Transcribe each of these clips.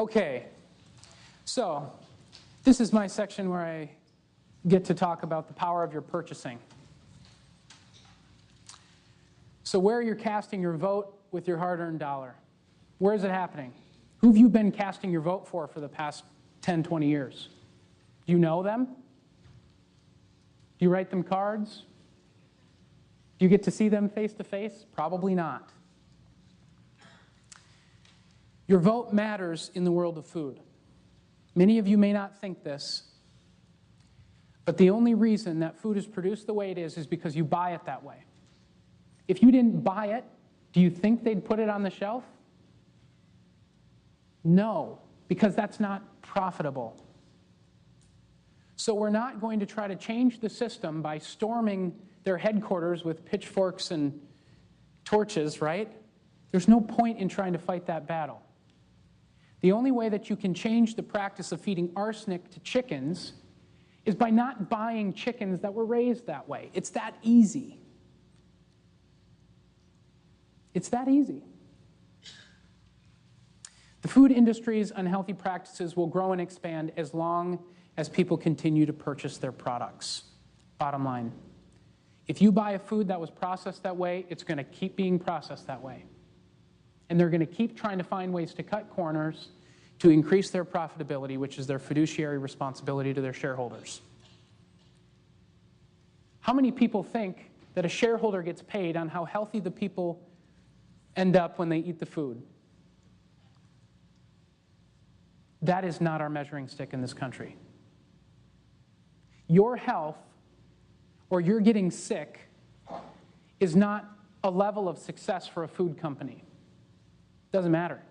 Okay, so this is my section where I get to talk about the power of your purchasing. So where you're casting your vote with your hard-earned dollar. Where is it happening? Who have you been casting your vote for the past 10, 20 years? Do you know them? Do you write them cards? Do you get to see them face to face? Probably not. Your vote matters in the world of food. Many of you may not think this, but the only reason that food is produced the way it is because you buy it that way. If you didn't buy it, do you think they'd put it on the shelf? No, because that's not profitable. So we're not going to try to change the system by storming their headquarters with pitchforks and torches, right? There's no point in trying to fight that battle. The only way that you can change the practice of feeding arsenic to chickens is by not buying chickens that were raised that way. It's that easy. It's that easy. The food industry's unhealthy practices will grow and expand as long as people continue to purchase their products. Bottom line. If you buy a food that was processed that way, it's going to keep being processed that way. And they're going to keep trying to find ways to cut corners to increase their profitability, which is their fiduciary responsibility to their shareholders. How many people think that a shareholder gets paid on how healthy the people end up when they eat the food? That is not our measuring stick in this country. Your health, or you're getting sick, is not a level of success for a food company. Doesn't matter.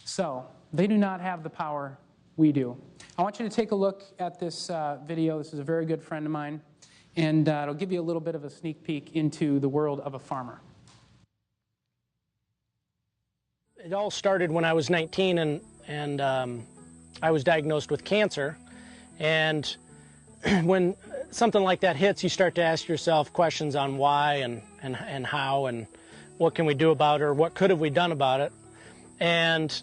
So, they do not have the power we do. I want you to take a look at this video. This is a very good friend of mine, and it'll give you a little bit of a sneak peek into the world of a farmer. It all started when I was 19 and I was diagnosed with cancer. And when something like that hits, you start to ask yourself questions on why and how and what can we do about it, or what could have we done about it. And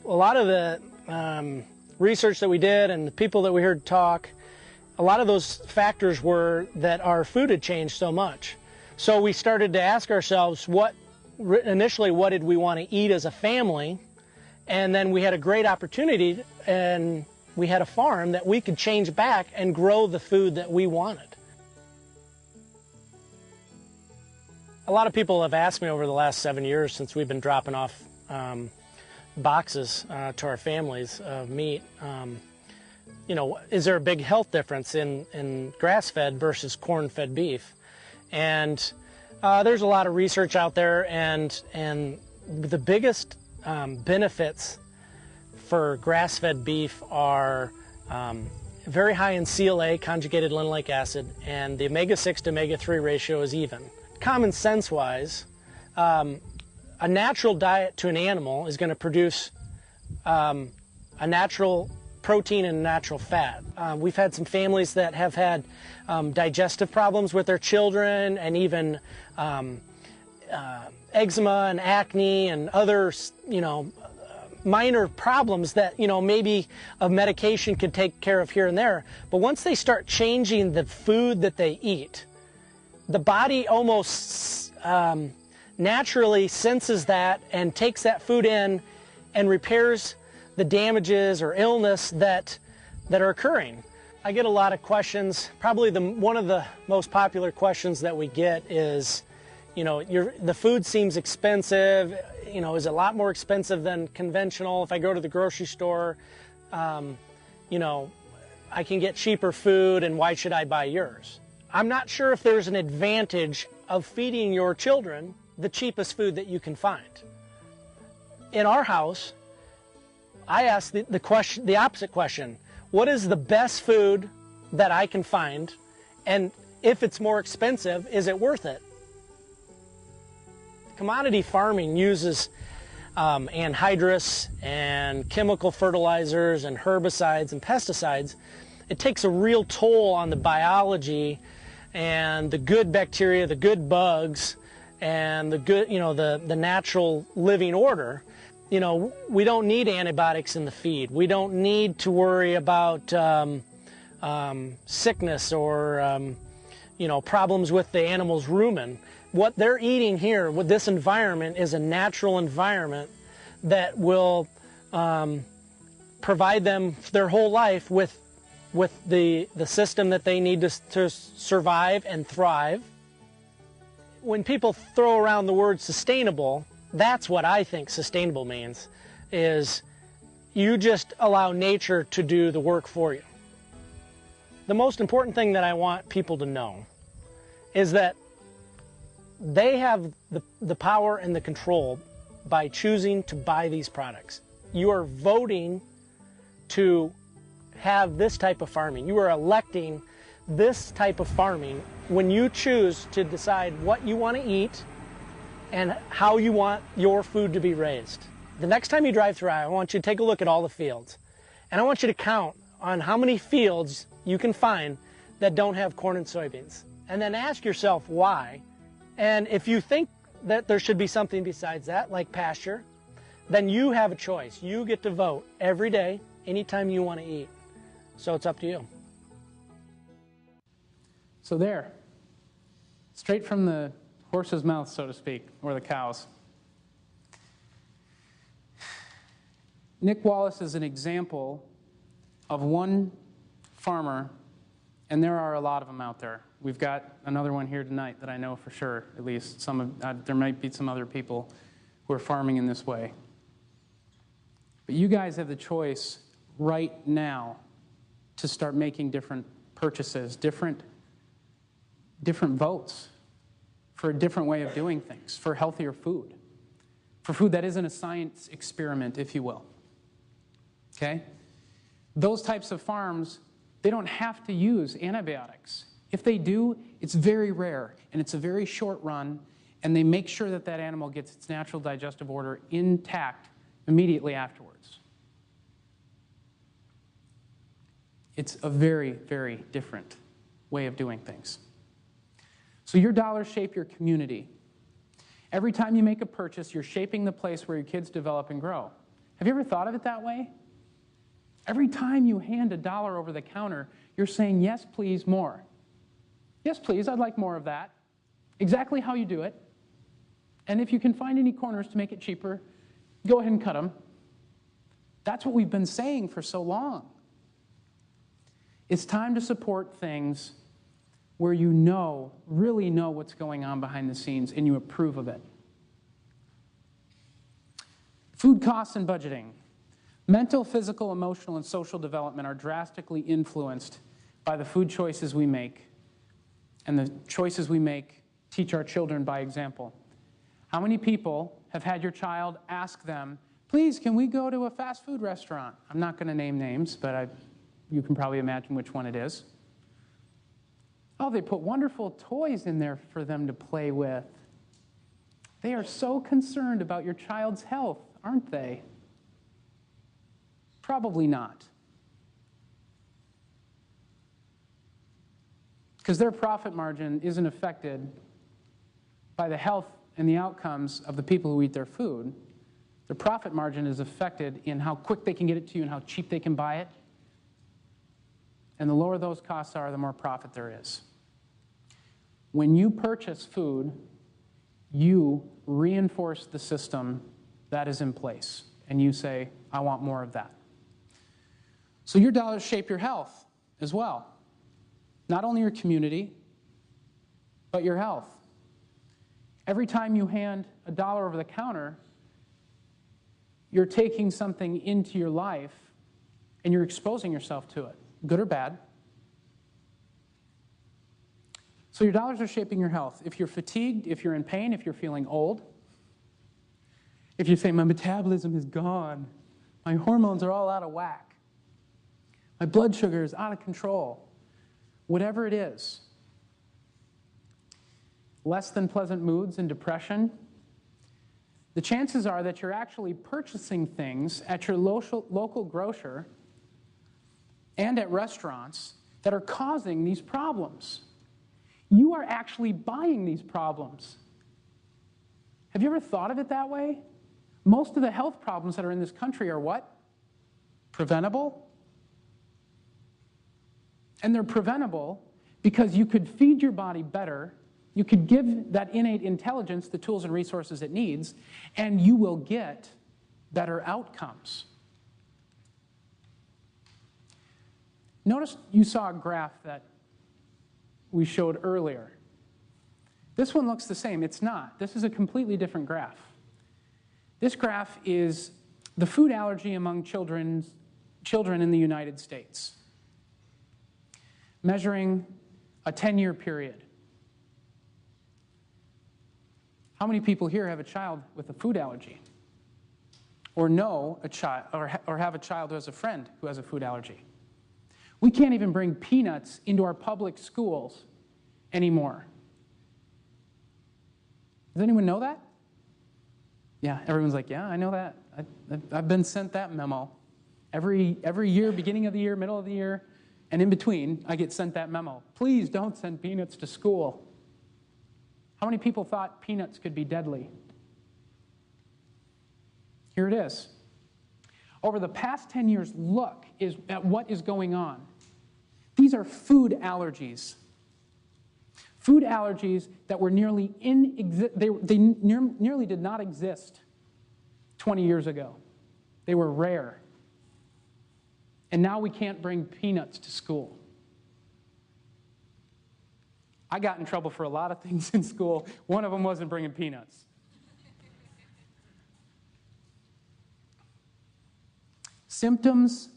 a lot of the research that we did and the people that we heard talk, a lot of those factors were that our food had changed so much. So we started to ask ourselves, initially, what did we want to eat as a family? And then we had a great opportunity, and we had a farm that we could change back and grow the food that we wanted. A lot of people have asked me over the last 7 years, since we've been dropping off boxes to our families of meat, you know, is there a big health difference in grass-fed versus corn-fed beef? And there's a lot of research out there, and the biggest benefits for grass-fed beef are very high in CLA, conjugated linoleic acid, and the omega-6 to omega-3 ratio is even. Common sense-wise, a natural diet to an animal is going to produce a natural protein and natural fat. We've had some families that have had digestive problems with their children, and even eczema and acne and other, you know, minor problems that, you know, maybe a medication could take care of here and there. But once they start changing the food that they eat, the body almost naturally senses that and takes that food in and repairs the damages or illness that are occurring. I get a lot of questions. Probably one of the most popular questions that we get is, you know, the food seems expensive. You know, is it a lot more expensive than conventional? If I go to the grocery store, you know, I can get cheaper food, and why should I buy yours? I'm not sure if there's an advantage of feeding your children the cheapest food that you can find. In our house, I ask the opposite question. What is the best food that I can find? And if it's more expensive, is it worth it? Commodity farming uses anhydrous and chemical fertilizers and herbicides and pesticides. It takes a real toll on the biology and the good bacteria, the good bugs, and the good, the natural living order, we don't need antibiotics in the feed. We don't need to worry about sickness or problems with the animal's rumen. What they're eating here with this environment is a natural environment that will provide them their whole life with the system that they need to survive and thrive. When people throw around the word sustainable, that's what I think sustainable means, is you just allow nature to do the work for you. The most important thing that I want people to know is that they have the power and the control by choosing to buy these products. You are voting to have this type of farming. You are electing this type of farming when you choose to decide what you want to eat and how you want your food to be raised. The next time you drive through Iowa, I want you to take a look at all the fields. And I want you to count on how many fields you can find that don't have corn and soybeans. And then ask yourself why. And if you think that there should be something besides that, like pasture, then you have a choice. You get to vote every day, anytime you want to eat. So it's up to you. So there, straight from the horse's mouth, so to speak, or the cow's. Nick Wallace is an example of one farmer, and there are a lot of them out there. We've got another one here tonight that I know for sure, at least. There might be some other people who are farming in this way. But you guys have the choice right now to start making different purchases, different votes for a different way of doing things, for healthier food, for food that isn't a science experiment, if you will. Okay? Those types of farms, they don't have to use antibiotics. If they do, it's very rare, and it's a very short run, and they make sure that that animal gets its natural digestive order intact immediately afterwards. It's a very, very different way of doing things. So your dollars shape your community. Every time you make a purchase, you're shaping the place where your kids develop and grow. Have you ever thought of it that way? Every time you hand $1 over the counter, you're saying, yes, please, more. Yes, please, I'd like more of that. Exactly how you do it. And if you can find any corners to make it cheaper, go ahead and cut them. That's what we've been saying for so long. It's time to support things where you really know what's going on behind the scenes and you approve of it. Food costs and budgeting. Mental, physical, emotional, and social development are drastically influenced by the food choices we make, and the choices we make teach our children by example. How many people have had your child ask them, please, can we go to a fast food restaurant? I'm not going to name names, but you can probably imagine which one it is. Oh, they put wonderful toys in there for them to play with. They are so concerned about your child's health, aren't they? Probably not. Because their profit margin isn't affected by the health and the outcomes of the people who eat their food. Their profit margin is affected in how quick they can get it to you and how cheap they can buy it. And the lower those costs are, the more profit there is. When you purchase food, you reinforce the system that is in place. And you say, I want more of that. So your dollars shape your health as well. Not only your community, but your health. Every time you hand $1 over the counter, you're taking something into your life and you're exposing yourself to it, good or bad. So your dollars are shaping your health. If you're fatigued, if you're in pain, if you're feeling old, if you say, my metabolism is gone, my hormones are all out of whack, my blood sugar is out of control, whatever it is, less than pleasant moods and depression, the chances are that you're actually purchasing things at your local grocer and at restaurants that are causing these problems. You are actually buying these problems. Have you ever thought of it that way? Most of the health problems that are in this country are what? Preventable. And they're preventable because you could feed your body better, you could give that innate intelligence the tools and resources it needs, and you will get better outcomes. Notice you saw a graph that we showed earlier. This one looks the same. It's not. This is a completely different graph. This graph is the food allergy among children in the United States, measuring a 10-year period. How many people here have a child with a food allergy? Or know a child, or have a child who has a friend who has a food allergy? We can't even bring peanuts into our public schools anymore. Does anyone know that? Yeah, everyone's like, yeah, I know that. I've been sent that memo. Every year, beginning of the year, middle of the year, and in between, I get sent that memo. Please don't send peanuts to school. How many people thought peanuts could be deadly? Here it is. Over the past 10 years, look at what is going on. These are food allergies. Food allergies that were nearly nearly did not exist 20 years ago. They were rare. And now we can't bring peanuts to school. I got in trouble for a lot of things in school. One of them wasn't bringing peanuts. Symptoms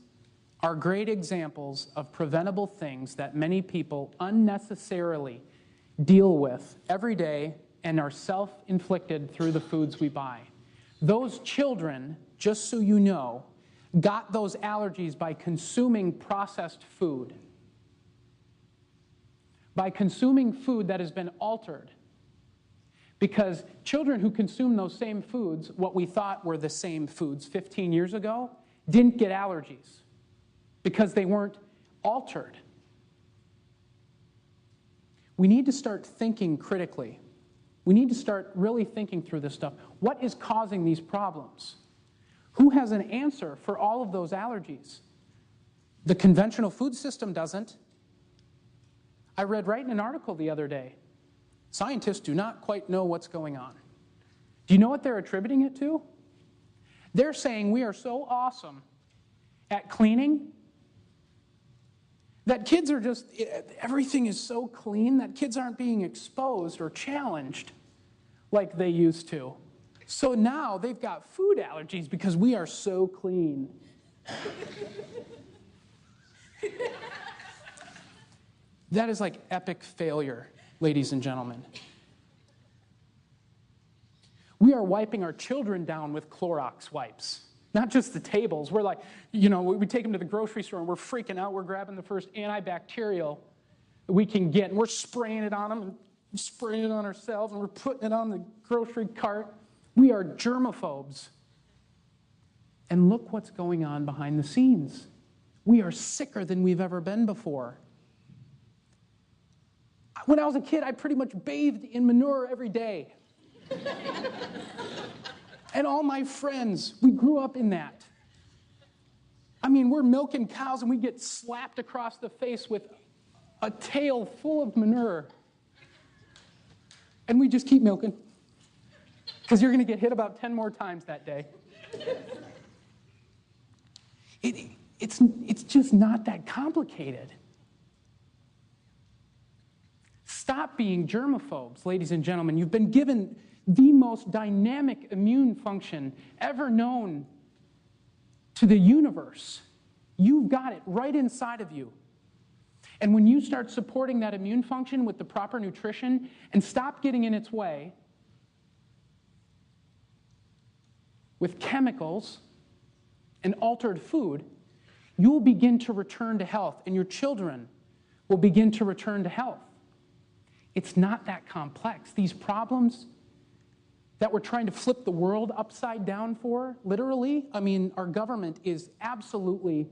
are great examples of preventable things that many people unnecessarily deal with every day and are self-inflicted through the foods we buy. Those children, just so you know, got those allergies by consuming processed food, by consuming food that has been altered. Because children who consume those same foods, what we thought were the same foods 15 years ago, didn't get allergies because they weren't altered. We need to start thinking critically. We need to start really thinking through this stuff. What is causing these problems? Who has an answer for all of those allergies? The conventional food system doesn't. I read right in an article the other day, scientists do not quite know what's going on. Do you know what they're attributing it to? They're saying we are so awesome at cleaning that kids are just, everything is so clean that kids aren't being exposed or challenged like they used to. So now they've got food allergies because we are so clean. That is like epic failure, ladies and gentlemen. We are wiping our children down with Clorox wipes. Not just the tables. We're like, we take them to the grocery store and we're freaking out. We're grabbing the first antibacterial we can get and we're spraying it on them and spraying it on ourselves and we're putting it on the grocery cart. We are germaphobes. And look what's going on behind the scenes. We are sicker than we've ever been before. When I was a kid, I pretty much bathed in manure every day. And all my friends, we grew up in that. I mean, we're milking cows and we get slapped across the face with a tail full of manure. And we just keep milking. Because you're going to get hit about 10 more times that day. It's just not that complicated. Stop being germaphobes, ladies and gentlemen. You've been given the most dynamic immune function ever known to the universe. You've got it right inside of you. And when you start supporting that immune function with the proper nutrition and stop getting in its way with chemicals and altered food, you will begin to return to health, and your children will begin to return to health. It's not that complex. These problems that we're trying to flip the world upside down for, literally, I mean, our government is absolutely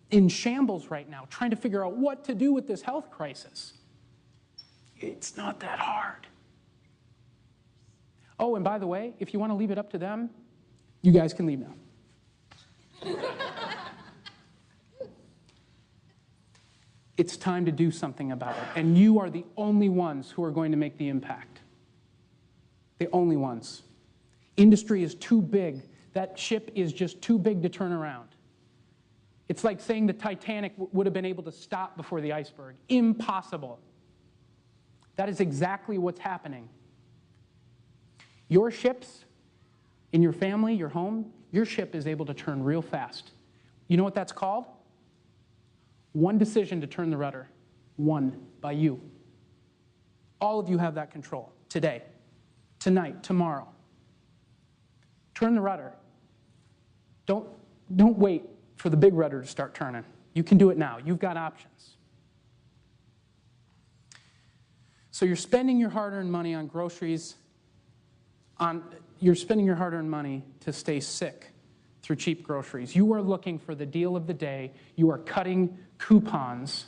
in shambles right now, trying to figure out what to do with this health crisis. It's not that hard. Oh, and by the way, if you want to leave it up to them, you guys can leave now. It's time to do something about it. And you are the only ones who are going to make the impact. The only ones. Industry is too big. That ship is just too big to turn around. It's like saying the Titanic would have been able to stop before the iceberg. Impossible. That is exactly what's happening. Your ships, in your family, your home, your ship is able to turn real fast. You know what that's called? One decision to turn the rudder. One, by you. All of you have that control. Today, tonight, tomorrow. Turn the rudder. Don't wait for the big rudder to start turning. You can do it now. You've got options. So you're spending your hard-earned money on groceries. You're spending your hard-earned money to stay sick through cheap groceries. You are looking for the deal of the day. You are cutting coupons.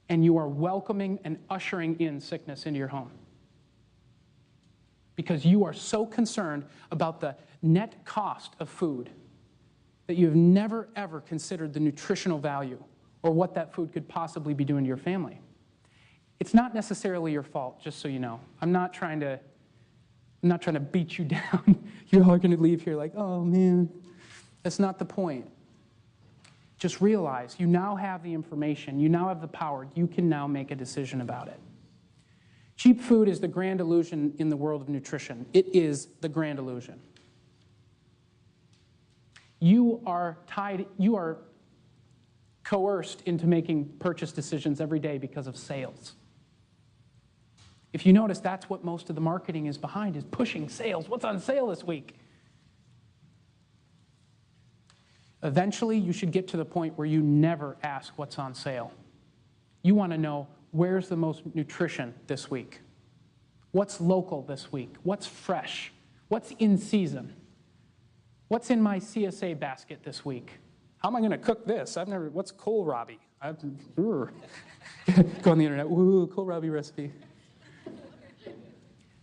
And you are welcoming and ushering in sickness into your home. Because you are so concerned about the net cost of food that you have never, ever considered the nutritional value or what that food could possibly be doing to your family. It's not necessarily your fault, just so you know. I'm not trying to beat you down. You're all going to leave here like, oh, man. That's not the point. Just realize you now have the information. You now have the power. You can now make a decision about it. Cheap food is the grand illusion in the world of nutrition. It is the grand illusion. You are coerced into making purchase decisions every day because of sales. If you notice, that's what most of the marketing is behind, is pushing sales. What's on sale this week? Eventually, you should get to the point where you never ask what's on sale. You want to know, where's the most nutrition this week? What's local this week? What's fresh? What's in season? What's in my CSA basket this week? How am I going to cook this? What's kohlrabi? Go on the internet, ooh, kohlrabi recipe.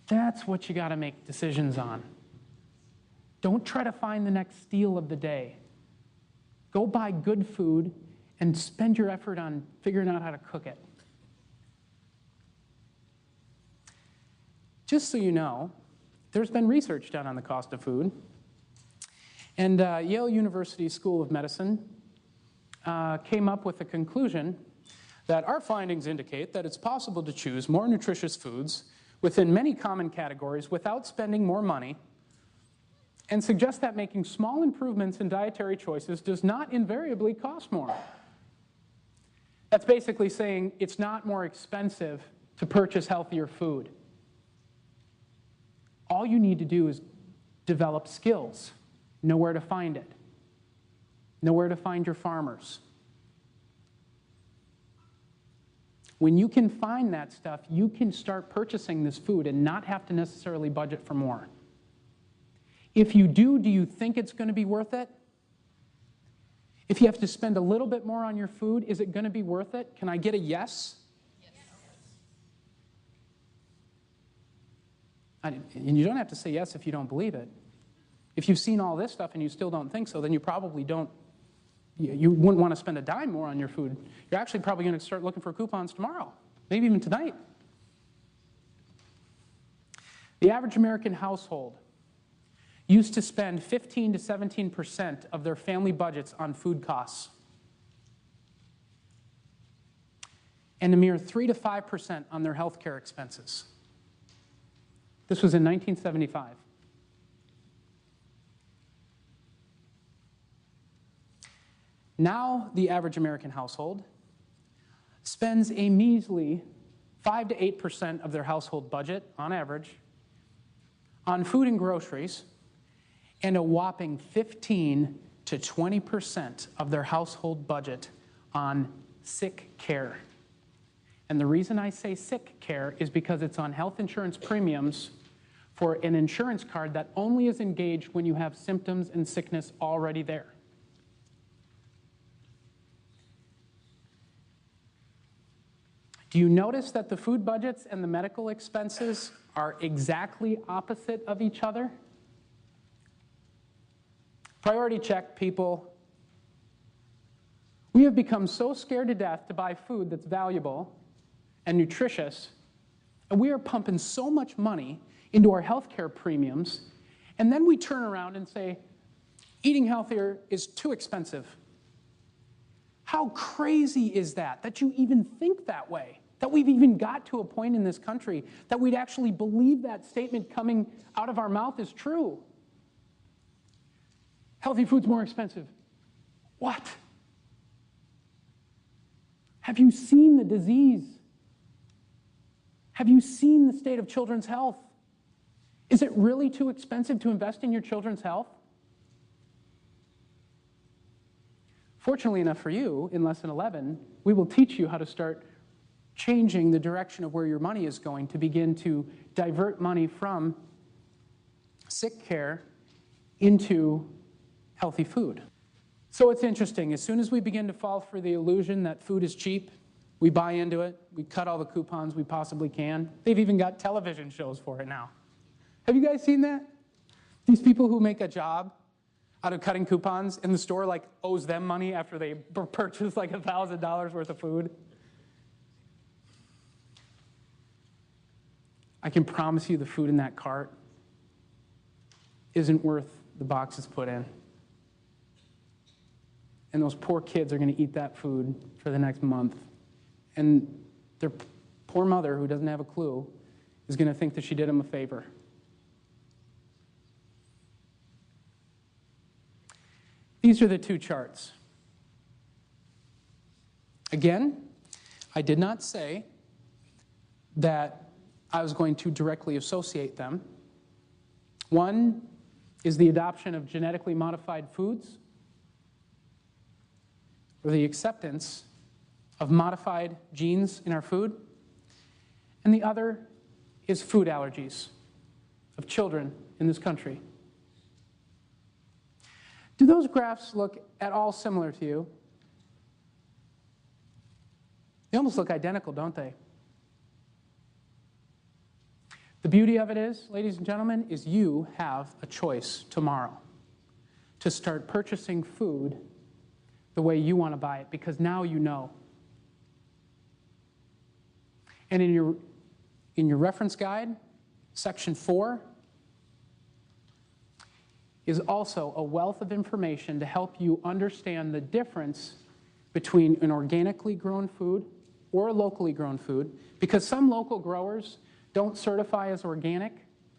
That's what you got to make decisions on. Don't try to find the next steal of the day. Go buy good food and spend your effort on figuring out how to cook it. Just so you know, there's been research done on the cost of food. And Yale University School of Medicine came up with a conclusion that our findings indicate that it's possible to choose more nutritious foods within many common categories without spending more money, and suggest that making small improvements in dietary choices does not invariably cost more. That's basically saying it's not more expensive to purchase healthier food. All you need to do is develop skills, know where to find it, know where to find your farmers. When you can find that stuff, you can start purchasing this food and not have to necessarily budget for more. If you do you think it's going to be worth it? If you have to spend a little bit more on your food, is it going to be worth it? Can I get a yes? Yes. And you don't have to say yes if you don't believe it. If you've seen all this stuff and you still don't think so, then you probably don't. You wouldn't want to spend a dime more on your food. You're actually probably going to start looking for coupons tomorrow, maybe even tonight. The average American household used to spend 15 to 17% of their family budgets on food costs, and a mere 3 to 5% on their health care expenses. This was in 1975. Now, the average American household spends a measly 5 to 8% of their household budget, on average, on food and groceries, and a whopping 15 to 20% of their household budget on sick care. And the reason I say sick care is because it's on health insurance premiums for an insurance card that only is engaged when you have symptoms and sickness already there. Do you notice that the food budgets and the medical expenses are exactly opposite of each other? Priority check, people. We have become so scared to death to buy food that's valuable and nutritious, and we are pumping so much money into our healthcare premiums, and then we turn around and say, eating healthier is too expensive. How crazy is that, that you even think that way? That we've even got to a point in this country that we'd actually believe that statement coming out of our mouth is true. Healthy food's more expensive. What? Have you seen the disease? Have you seen the state of children's health? Is it really too expensive to invest in your children's health? Fortunately enough for you, in Lesson 11, we will teach you how to start changing the direction of where your money is going to begin to divert money from sick care into healthy food. So it's interesting. As soon as we begin to fall for the illusion that food is cheap, we buy into it. We cut all the coupons we possibly can. They've even got television shows for it now. Have you guys seen that? These people who make a job out of cutting coupons, and the store like owes them money after they purchase like $1,000 worth of food. I can promise you the food in that cart isn't worth the boxes put in. And those poor kids are going to eat that food for the next month. And their poor mother, who doesn't have a clue, is going to think that she did them a favor. These are the two charts. Again, I did not say that I was going to directly associate them. One is the adoption of genetically modified foods, or the acceptance of modified genes in our food. And the other is food allergies of children in this country. Do those graphs look at all similar to you? They almost look identical, don't they? The beauty of it is, ladies and gentlemen, is you have a choice tomorrow to start purchasing food the way you want to buy it, because now you know. And in your reference guide, section 4, is also a wealth of information to help you understand the difference between an organically grown food or a locally grown food, because some local growers don't certify as organic,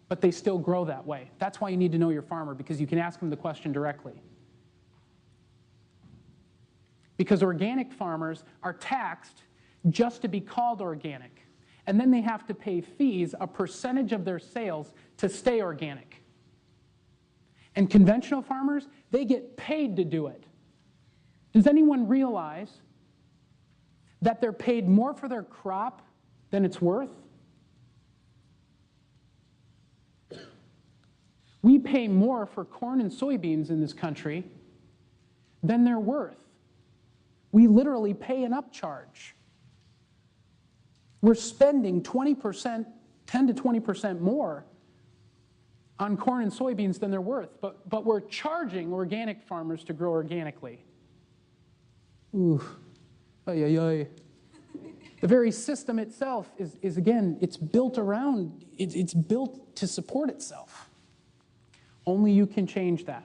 but they still grow that way. That's why you need to know your farmer, because you can ask them the question directly. Because organic farmers are taxed just to be called organic, and then they have to pay fees, a percentage of their sales, to stay organic. And conventional farmers, they get paid to do it. Does anyone realize that they're paid more for their crop than it's worth? We pay more for corn and soybeans in this country than they're worth. We literally pay an upcharge. We're spending 20%, 10 to 20% more on corn and soybeans than they're worth, but we're charging organic farmers to grow organically. Ooh, ay, ay, ay. The very system itself is again, it's built around, it's built to support itself. Only you can change that.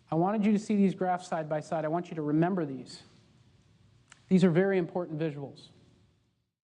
I wanted you to see these graphs side by side. I want you to remember these. These are very important visuals.